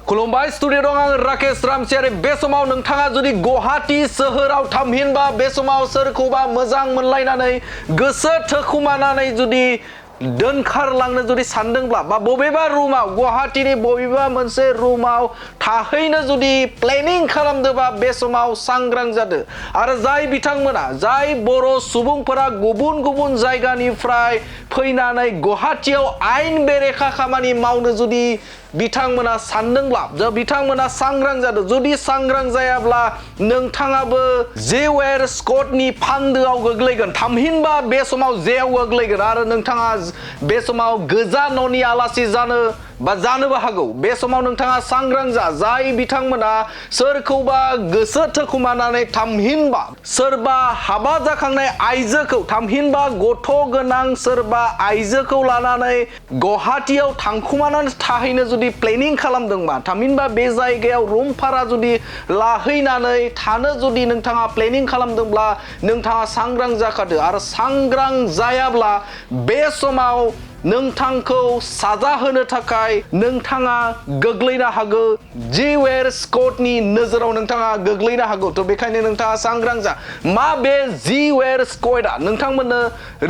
खुलुमबाय स्टुडिअ दं आं राकेश रामसियारि बे समाव नोंथाङा जुदि गुवाहाटी सोहोराव थामहिनबा बे समाव सोरखौबा मोजां मोनलायनानै गोसो थोखुमानानै जुदि दोनखारलांनो जुदि सानदोंब्ला बा बबेबा रुमाव गुवाहाटीनि बबेबा मोनसे रुमाव थाहैनो जुदि प्लेनिं खालामदोंबा बे समाव सांग्रां जादो आरो जाय बिथांमोना जाय बर' सुबुंफोरा गुबुन गुबुन जायगानिफ्राय फैनानै गुवाहाटीयाव आयेन बेरेखा खामानि मावनो जुदि बिथांमोना सानदोंब्ला बिथांमोना सांग्रां जादों जुदि सांग्रां जायाब्ला नोंथाङाबो जेवेर स्कटनि फान्दोआव गोग्लैगोन थामहिनबा बे समाव जेयाव गोग्लैगोन आरो नोंथाङा बे समाव गोजा न'नि आलासि जानोबो हागौ बे समाव नोंथाङा सांग्रां जा जाय बिथांमोना सोरखौबा गोसो थोखुमानानै थामहिनबा सोरबा हाबा जाखांनाय आइजोखौ थामहिनबा गथ' गोनां सोरबा आइजोखौ लानानै गुवाहाटीयाव थांखुमानानै थाहैनो जुदि प्लेनिं खालामदोंबा थामहिनबा बे जायगायाव रुम भारा जुदि लाहैनानै थानो जुदि नोंथाङा प्लेनिं खालामदोंब्ला नोंथाङा सांग्रां जाखादो आरो सांग्रां जायाब्ला बे समाव नोंथांखौ साजा होनो थाखाय नोंथाङा गोग्लैनो हागौ जेवेर स्कटनि नोजोराव नोंथाङा गोग्लैनो हागौ थ' बेखायनो नोंथाङा सांग्रां जा मा बे जेवेर स्कटआ नोंथांमोननो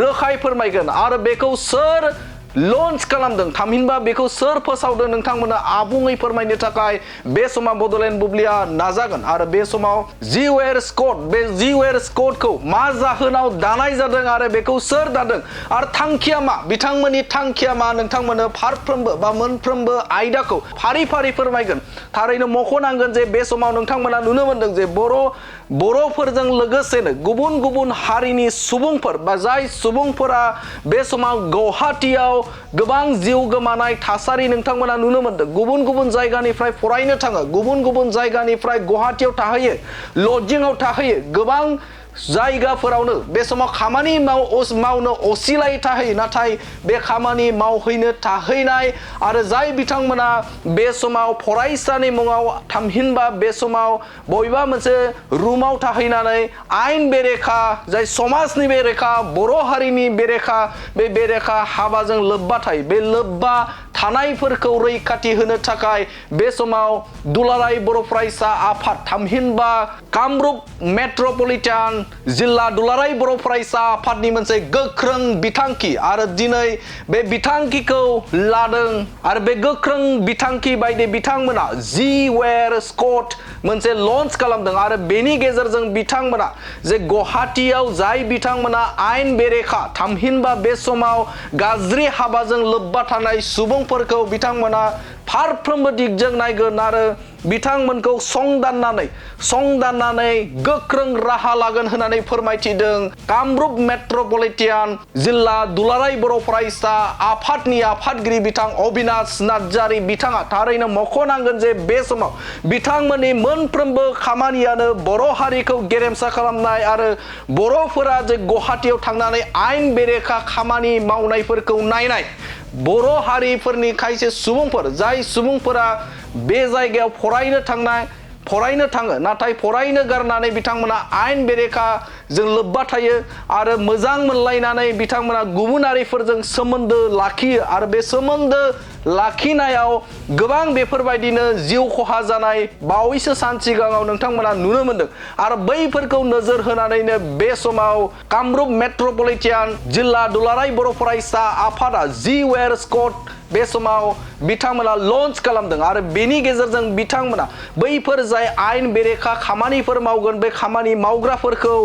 रोखायै फोरमायगोन आरो बेखौ सोर लन्च खालामदों थामहिनबा बेखौ सोर फोसावदों नोंथांमोननो आबुङै फोरमायनो थाखाय बे समाव बड'लेण्ड बुब्लिया नाजागोन आरो बे समाव जेवेर स्कट बे जेवेर स्कटखौ मा जाहोनाव दानाय जादों आरो बेखौ सोर दादों आरो थांखिया मा बिथांमोननि थांखिया मा नोंथांमोननो फारफ्रोमबो बा मोनफ्रोमबो आयदाखौ फारि फारि फोरमायगोन थारैनो मख'नांगोन जे बे समाव नोंथांमोना नुनो मोनदों जे बर'फोरजों लोगोसेनो गुबुन गुबुन हारिनि सुबुंफोर बा जाय सुबुंफोरा बे समाव गुवाहाटीयाव गोबां जिउ गोमानाय थासारि नोंथांमोना नुनो मोनदों गुबुन गुबुन जायगानिफ्राय फरायनो थाङो गुबुन गुबुन जायगानिफ्राय गुवाहाटीयाव थाहैयो लजिंआव थाहैयो गोबां जायगाफोरावनो बे समाव खामानि मावनो असिलायै थाहैयो नाथाय बे खामानि मावहैनो थाहैनाय आरो जाय बिथांमोना बे समाव फरायसानि मुङाव थामहिनबा बे समाव बबेबा मोनसे रुमाव थाहैनानै आयेन बेरेखा जाय समाजनि बेरेखा बर' हारिनि बेरेखा बे बेरेखा हाबाजों लोब्बा थायो बे लोब्बा थानायफोरखौ रैखाथि होनो थाखाय बे समाव दुलाराय बर' फरायसा आफाद थामहिनबा कामरुप मेट्रपलिटान जिल्ला दुलाराय बर' फरायसा आफादनि मोनसे गोख्रों बिथांखि आरो दिनै बे बिथांखिखौ लादों आरो बे गोख्रों बिथांखि बायदि बिथांमोना जेवेर स्कट मोनसे लन्च खालामदों आरो बेनि गेजेरजों बिथांमोना जे गुवाहाटीयाव जाय बिथांमोना आयेन बेरेखा थामहिनबा बे समाव गाज्रि हाबाजों लोब्बा थानाय सुबुंफोरखौ बिथांमोना फारफ्रोमबो दिगजों नायगोन आरो बिथांमोनखौ संदाननानै गोख्रों राहा लागोन होननानै फोरमायथिदों कामरुप मेट्रपलिटान जिल्ला दुलाराय बर' फरायसा आफादनि आफादगिरि बिथां अबिनाश नार्जारि बिथाङा थारैनो मख'नांगोन जे बे समाव बिथांमोननि मोनफ्रोमबो खामानियानो बर' हारिखौ गेरेमसा खालामनाय आरो बर'फोरा जे गुवाहाटीयाव थांनानै आयेन बेरेखा खामानि मावनायफोरखौ नायनाय बर' हारिफोरनि खायसे सुबुंफोर जाय सुबुंफोरा बे जायगायाव फरायनो थाङो नाथाय फरायनो गारनानै बिथांमोना आयेन बेरेखाजों लोब्बा थायो आरो मोजां मोनलायनानै बिथांमोना गुबुनारिफोरजों सोमोन्दो लाखियो आरो बे सोमोन्दो लाखिनायाव गोबां बेफोरबायदिनो जिउ खहा जानाय बावैसो सान सिगाङाव नोंथांमोना नुनो मोनदों आरो बैफोरखौ नोजोर होनानैनो बे समाव कामरुप मेट्रपलिटान जिल्ला दुलाराय बर' फरायसा आफादा जेवेर स्कट बे समाव बिथांमोना लन्च खालामदों आरो बेनि गेजेरजों बिथांमोना बैफोर जाय आयेन बेरेखा खामानिफोर मावगोन बे खामानि मावग्राफोरखौ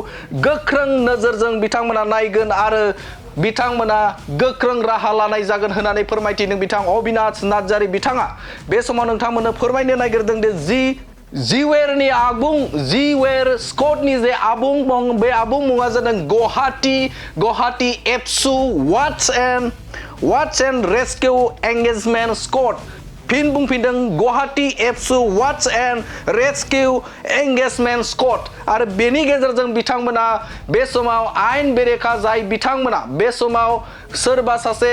गोख्रों नोजोरजों बिथांमोना नायगोन आरो बिथांमोना गोख्रों राहा लानाय जागोन होननानै फोरमायथिदों बिथां अबिनाश नार्जारि बिथाङा बे समाव नोंथांमोननो फोरमायनो नागिरदों दि जेवेर स्कटनि जे आबुं मुं बे आबुं मुङा जादों गुवाहाटी एबसु वाच एन्ड रेस्किउ एंगेजमेन्ट स्कट फिन बुंफिनदों गुवाहाटी एबसु वाच एन्ड रेस्किउ एंगेजमेन्ट स्कट आरो बेनि गेजेरजों बिथांमोना बे समाव आयेन बेरेखा जाय बिथांमोना बे समाव सोरबा सासे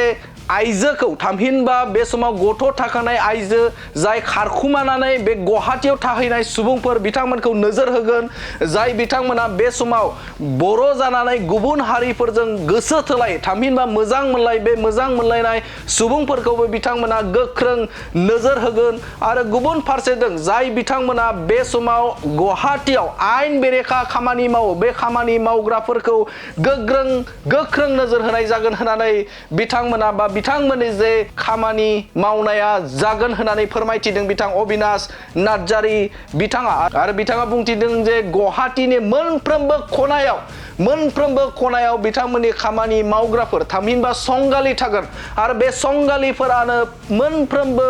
आइजोखौ थामहिनबा बे समाव गथ' थाखानाय आइजो जाय खारखुमानानै बे गुवाहाटीयाव थाहैनाय सुबुंफोर बिथांमोनखौ नोजोर होगोन जाय बिथांमोना बे समाव बर' जानानै गुबुन हारिफोरजों गोसो थोलाय थामहिनबा मोजां मोनलाय बे मोजां मोनलायनाय सुबुंफोरखौबो बिथांमोना गोख्रों नोजोर होगोन आरो गुबुन फारसेजों जाय बिथांमोना बे समाव गुवाहाटीयाव आयेन बेरेखा खामानि मावो बे खामानि मावग्राफोरखौ गोख्रों नोजोर होनाय जागोन होननानै बिथांमोना बा बिथांमोननि जे खामानि मावनाया जागोन होननानै फोरमायथिदों बिथां अबिनाश नार्जारी बिथाङा आरो बिथाङा बुंथिदों जे गुवाहाटीनि मोनफ्रोमबो खनायाव बिथांमोननि खामानि मावग्राफोर थामहिनबा संगालि थागोन आरो बे संगालिफोरानो मोनफ्रोमबो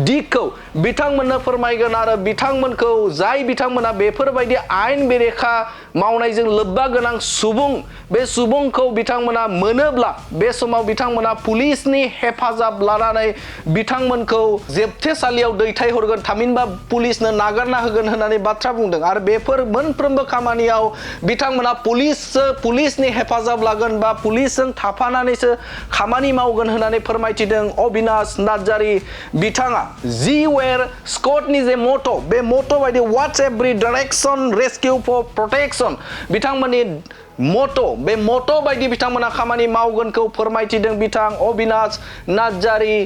दिगखौ बिथांमोननो फोरमायगोन आरो बिथांमोनखौ जाय बिथांमोना बेफोरबायदि आयेन बेरेखा मावनायजों लोब्बा गोनां सुबुं बे सुबुंखौ बिथांमोना मोनोब्ला बे समाव बिथांमोना पुलिसनि हेफाजाब लानानै बिथांमोनखौ जोबथेसालियाव दैथायहरगोन थामहिनबा पुलिसनो नागारना होगोन होननानै बाथ्रा बुंदों आरो बेफोर मोनफ्रोमबो खामानियाव बिथांमोना पुलिसनि हेफाजाब लागोन बा पुलिसजों थाफानानैसो खामानि मावगोन होननानै फोरमायथिदों अबिनाश नार्जारी बिथाङा जी वेर स्कटनि जे मट' बे मट' बायदि वाट्स एभ्रि डाइरेक्शन रेस्किउ फर प्रोटेक्शन बिथांमोननि बे मट' बायदि बिथांमोना खामानि मावगोनखौ फोरमायथिदों बिथां अबिनाश नार्जारी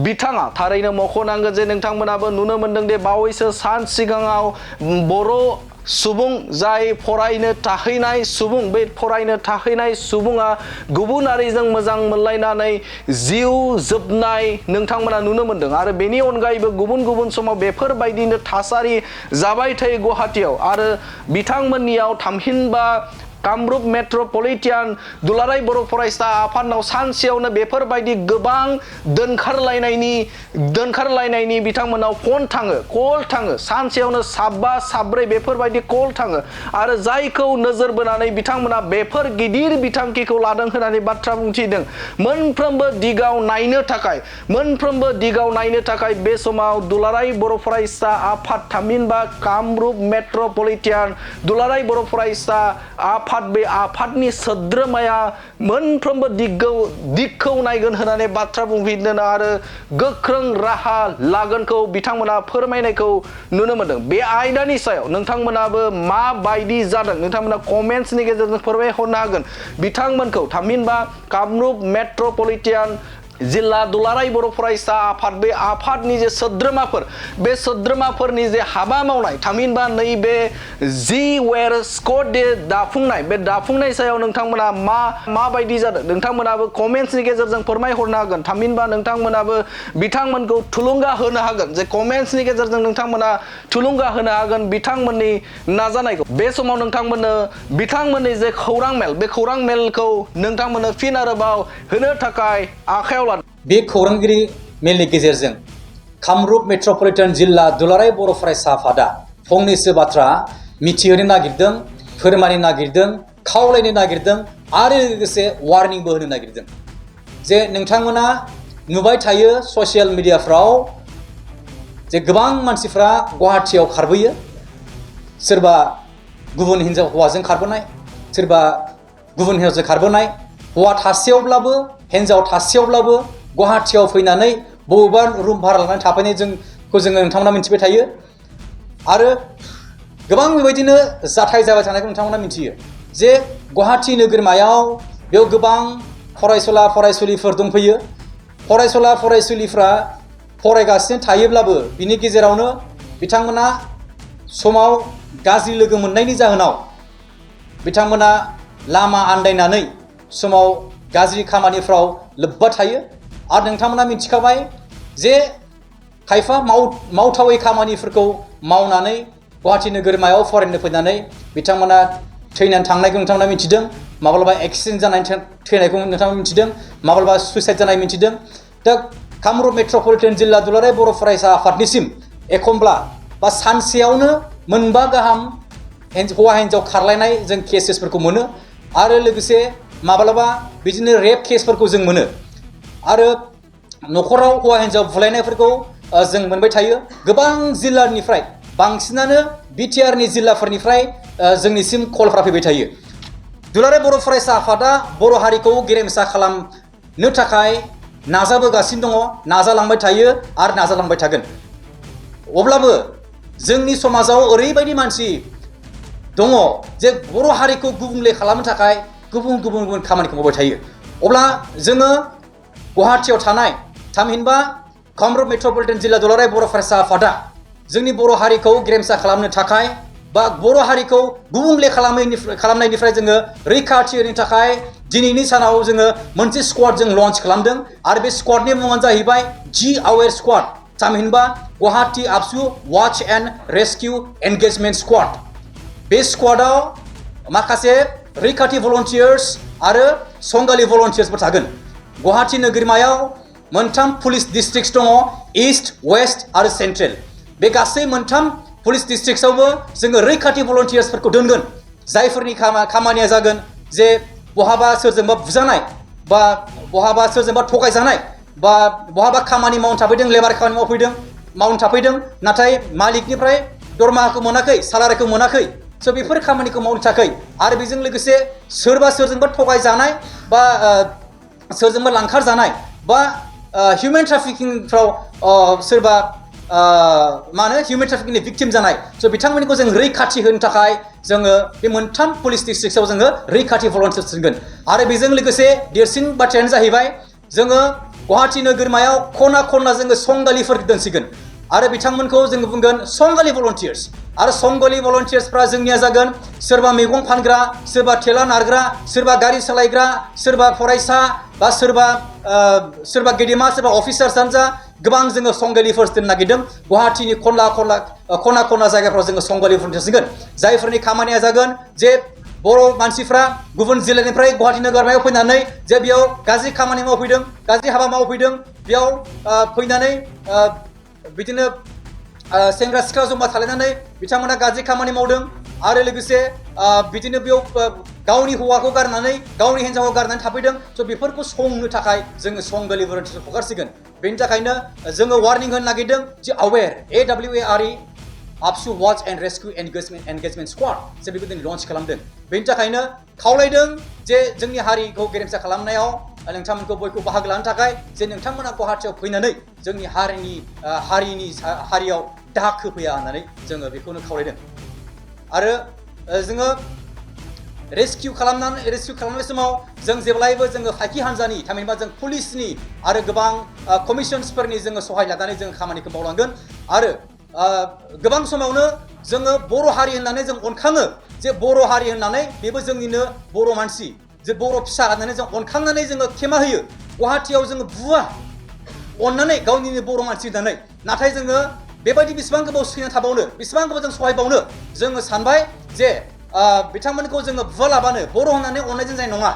बिथाङा थारैनो मख'नांगोन जे नोंथांमोनाबो नुनो मोनदों दे बावैसो सान सिगाङाव बर' सुबुं जाय फरायनो थाहैनाय सुबुं बे फरायनो थाहैनाय सुबुङा गुबुन हारिजों मोजां मोनलायनानै जिउ जोबनाय नोंथांमोना नुनो मोनदों आरो बेनि अनगायैबो गुबुन समाव बेफोरबायदिनो थासारि जाबाय थायो गुवाहाटीयाव आरो बिथांमोननियाव थामहिनबा कामरुप मेट्रपलिटान दुलाराय बर' फरायसा आफादनाव सानसेयावनो बेफोरबायदि गोबां दोनखारलायनायनि बिथांमोनाव फन थाङो कल थाङो सानसेयावनो साबा साब्रै बेफोरबायदि कल थाङो आरो जायखौ नोजोर बोनानै बिथांमोना बेफोर गिदिर बिथांखिखौ लादों होननानै बाथ्रा बुंथिदों मोनफ्रोमबो दिगाव नायनो थाखाय बे समाव दुलाराय बर' फरायसा आफाद थामहिनबा कामरुप मेट्रपलिटान दुलाराय बर' फरायसा आफाद बे आफादनि सोद्रोमाया मोनफ्रोमबो दिगखौ नायगोन होननानै बाथ्रा बुंफिनदों आरो गोख्रों राहा लागोनखौ बिथांमोना फोरमायनायखौ नुनो मोनदों बे आयदानि सायाव नोंथांमोनाबो माबायदि जादों नोंथांमोना कमेन्ट्सनि गेजेरजों फोरमायहरनो हागोन बिथांमोनखौ थामहिनबा कामरुप मेट्रपलिटान जिल्ला दुलाराय बर' फरायसा आफाद बे आफादनि जे सोद्रोमाफोर बे सोद्रोमाफोरनि जे हाबा मावनाय थामहिनबा नैबे जी वेर स्कट दे दाफुंनाय बे दाफुंनाय सायाव नोंथांमोना माबायदि जादों नोंथांमोनाबो कमेन्ट्सनि गेजेरजों फोरमायहरनो हागोन थामहिनबा नोंथांमोनाबो बिथांमोनखौ थुलुंगा होनो हागोन जे कमेन्ट्सनि गेजेरजों नोंथांमोना थुलुंगा होनो हागोन बिथांमोननि नाजानायखौ बे समाव नोंथांमोननो बिथांमोननि जे खौरां मेल बे खौरां मेलखौ नोंथांमोननो फिन आरोबाव होनो थाखाय आखायाव बे खौरांगिरि मेलनि गेजेरजों कामरुप मेट्रपलिटान जिल्ला दुलाराय बर' फरायसा आफादा फंनैसो बाथ्रा मिथिहोनो नागिरदों फोरमायनो नागिरदों खावलायनो नागिरदों आरो लोगोसे वार्निंबो होनो नागिरदों जे नोंथांमोना नुबाय थायो ससियेल मिडियाफ्राव जे गोबां मानसिफ्रा गुवाहाटीयाव खारबोयो सोरबा गुबुन हौवाजों खारबोनाय सोरबा गुबुन हिन्जावजों खारबोनाय हौवा थासेयावब्लाबो हिन्जाव थासेयावब्लाबो गुवाहाटीयाव फैनानै बबेबा रुम भारा लानानै थाफैनाय जोङो नोंथांमोना मिथिबाय थायो आरो गोबां बेबायदिनो जाथाय जाबाय थानायखौ नोंथांमोना मिथियो जे गुवाहाटी नोगोरमायाव बेयाव गोबां फरायसुला फरायसुलिफोर दंफैयो फरायसुला फरायसुलिफ्रा फरायगासिनो थायोब्लाबो बिनि गेजेरावनो बिथांमोना समाव गाज्रि लोगो मोननायनि जाहोनाव बिथांमोना लामा आन्दायनानै समाव गाज्रि खामानिफ्राव लोब्बा थायो आरो नोंथांमोना मिथिखाबाय जे खायफा मावथावै खामानिफोरखौ मावनानै गुवाहाटी नोगोरमायाव फरायनो फैनानै बिथांमोना थैनानै थांनायखौ नोंथांमोना मिथिदों माब्लाबा एक्सिडेन्ट जानानै थैनायखौ नोंथांमोना मिथिदों माब्लाबा सुइसाइड जानाय मिथिदों दा कामरुप मेट्रपलिटान जिल्ला दुलाराय बर' फरायसा आफादनिसिम एखमब्ला बा सानसेयावनो मोनबा गाहाम हौवा हिन्जाव खारलायनाय जों केसेसफोरखौ मोनो आरो लोगोसे माब्लाबा बिदिनो रेप केसफोरखौ जों मोनो आरो न'खराव हौवा हिन्जाव बुलायनायफोरखौ जों मोनबाय थायो गोबां जिल्लानिफ्राय बांसिनानो बिटिआरनि जिल्लाफोरनिफ्राय जोंनिसिम कलफ्रा फैबाय थायो दुलाराय बर' फरायसा आफादा बर' हारिखौ गेरेमसा खालामनो थाखाय नाजाबोगासिनो दङ, नाजालांबाय थायो आरो नाजालांबाय थागोन। अब्लाबो जोंनि समाजाव ओरैबायदि मानसि दङ जे बर' हारिखौ गुबुंले खालामनो थाखाय गुबुन गुबुन खामानिखौ मावबाय थायो। अब्ला जोङो गुवाहाटियाव थानाय थामहिनबा कामरुप मेट्रपलिटन जिल्ला दुलाराय बर' फरायसा आफादा जोंनि बर' हारिखौ गेरेमसा खालामनो थाखाय बा बर' हारिखौ गुबुंले खालामनायनिफ्राय जोङो रैखाथि होनो थाखाय दिनैनि सानाव जोङो मोनसे स्क्वाड जों लन्च खालामदों आरो बे स्क्वाडनि मुङानो जाहैबाय जि आवेर स्क्वाड, थामहिनबा गुवाहाटि आबसु वाच एन्ड रेस्किउ एंगेजमेंट स्क्वाड। बे स्क्वाडाव माखासे रैखाथि भलन्टियार्स आरो संगालि भलन्टियार्सफोर थागोन। गुवाहाटि नोगोरमायाव मोनथाम पुलिस डिस्ट्रिक्ट दङ, ईस्ट, वेस्ट आरो सेन्ट्रेल। बे गासै मोनथाम पुलिस डिस्ट्रिक्टआवबो जोङो रैखाथि भलन्टियार्सफोरखौ दोनगोन, जायफोरनि खामानिया जागोन जे बहाबा सोरजोंबा बुजानाय बा बहाबा सोरजोंबा थगायजानाय बा बहाबा खामानि मावनो थाफैदों, लेबार खामानि मावनो थाफैदों, नाथाय मालिकनिफ्राय दरमाहाखौ मोनाखै, सालारिखौ मोनाखै। स' बेफोर खामानिखौ मावनो थाखाय आरो बेजों लोगोसे सोरजोंबा थगायजानाय बा सोरजोंबा लांखार जानाय बा हिउमेन ट्राफिकिंफ्राव सोरबा हिउमेन ट्राफिकिंनि भिक्टिम जानाय, स' बिथांमोनखौ जों रैखाथि होनो थाखाय जोङो बे मोनथाम पुलिस डिस्ट्रिक्टआव जोङो रैखाथि भलन्टियार्स दोनगोन। आरो बेजों लोगोसे देरसिन बाथ्रायानो जाहैबाय जोङो गुवाहाटि नोगोरमायाव खना खनला जोङो संगालिफोर दोनसिगोन आरो बिथांमोनखौ जोङो बुंगोन संगालि भलन्टियार्स। आरो संगालि भलन्टियार्सफ्रा जोंनिया जागोन सोरबा मैगं फानग्रा, सोरबा थेला नारग्रा, सोरबा गारि सालायग्रा, सोरबा फरायसा बा सोरबा गेदेमा, सोरबा अफिसार्सआनो जा, गोबां जोङो संगालिफोर दोननो नागिरदों। गुवाहाटिनि खना खनला जायगाफ्राव जोङो संगालि भलन्टियार्स दोनगोन, जायफोरनि खामानिया जागोन जे बर' मानसिफ्रा गुबुन जिल्लानिफ्राय गुवाहाटि नोगोरमायाव फैनानै जे बेयाव गाज्रि खामानि मावफैदों, गाज्रि हाबा मावफैदों, बेयाव फैनानै बिदिनो सेंग्रा सिख्ला जमा थालायनानै बिथांमोना गाज्रि खामानि मावदों आरो लोगोसे बिदिनो बेयाव गावनि हौवाखौ गारनानै गावनि हिन्जावखौ गारनानै थाफैदों। स' बेफोरखौ संनो थाखाय जोङो संगालि भलन्टियार्स हगारसिगोन। बेनि थाखायनो जोङो वार्निं होनो नागिरदों जे AWARE, AWARE आबसु वाच एन्ड रेस्किउ एंगेजमेंट स्क्वाड, जे बेखौ दिनै लन्च खालामदों। बेनि थाखायनो खावलायदों जे जोंनि हारिखौ गेरेमसा खालामनायाव नोंथांमोनखौ बयखौ बाहागो लानो थाखाय जे नोंथांमोना गुवाहाटियाव फैनानै जोंनि हारियाव दाग होफैया होननानै जोङो बेखौनो खावलायदों। आरो जोङो रेस्किउ खालामनाय समाव जों जेब्लायबो जोङो फाइखि हान्जानि थामहिनबा जों पुलिसनि आरो गोबां कमिसन्सफोरनि जोङो सहाय लानानै जों खामानिखौ मावलांगोन। आरो गोबां समावनो जोङो बर' हारि होननानै जों अनखाङो, जे बर' हारि होननानै बेबो जोंनिनो बर' मानसि, जे बर' फिसा होननानै जों अनखांनानै जोङो खेमा होयो। गुवाहाटियाव जोङो बुवा अननानै गावनिनो बर' मानसि होननानै, नाथाय जोङो बेबायदि बेसेबां गोबाव सैना थाबावनो, बेसेबां गोबाव जों सहायबावनो। जोङो सानबाय जे बिथांमोनखौ जोङो बुवा लाबानो बर' होननानै अननायजों जानाय नङा।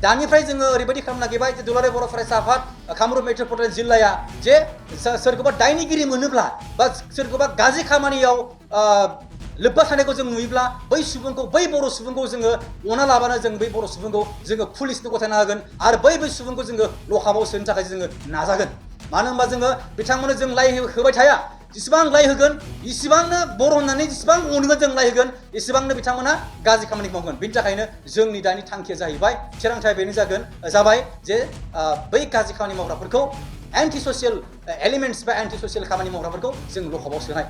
दानिफ्राय जोङो ओरैबायदि खालामनो नागिरबाय जे दुलाराय बर' फरायसा आफाद कामरुप मेट्रपलिटन जिल्लाया जे सोरखौबा दायनिगिरि मोनोब्ला बा सोरखौबा गाज्रि खामानियाव लोब्बा थानायखौ जों नुयोब्ला बै बर' सुबुंखौ जोङो अना लाबानो जों बै बर' सुबुंखौ जोङो पुलिसनो गथायना होगोन आरो बै सुबुंखौ जोङो लकआपआव सोनो थाखाय जोङो नाजागोन। मानो होनबा जोङो बिथांमोननो जों लाय होबाय थाया, जेसेबां लाय होगोन इसिबांनो बर' होननानै जेसेबां अनगोन जों लाय होगोन एसेबांनो बिथांमोना गाज्रि खामानि मावगोन। बेनि थाखायनो जोंनि दानि थांखिया जाहैबाय, थिरांथाया बेनो जाबाय जे बै गाज्रि खामानि मावग्राफोरखौ एन्टि ससियेल एलिमेन्टस बा एन्टि ससियेल खामानि मावग्राफोरखौ जों लकआपआव सोनाय।